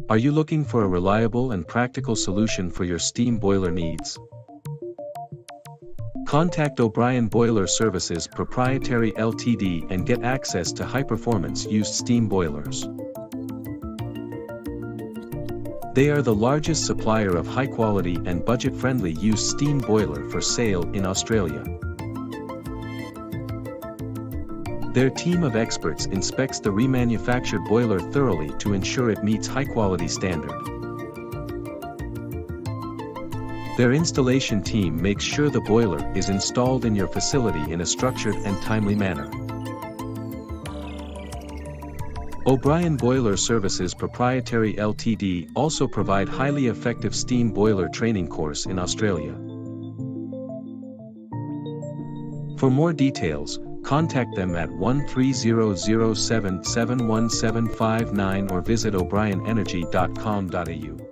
Are you looking for a reliable and practical solution for your steam boiler needs? Contact O'Brien Boiler Services Pty Ltd and get access to high-performance used steam boilers. They are the largest supplier of high-quality and budget-friendly used steam boiler for sale in Australia. Their team of experts inspects the remanufactured boiler thoroughly to ensure it meets high-quality standard. Their installation team makes sure the boiler is installed in your facility in a structured and timely manner. O'Brien Boiler Services Pty Ltd also provide highly effective steam boiler training course in Australia. For more details, contact them at 130077171759 or visit o'brienenergy.com.au.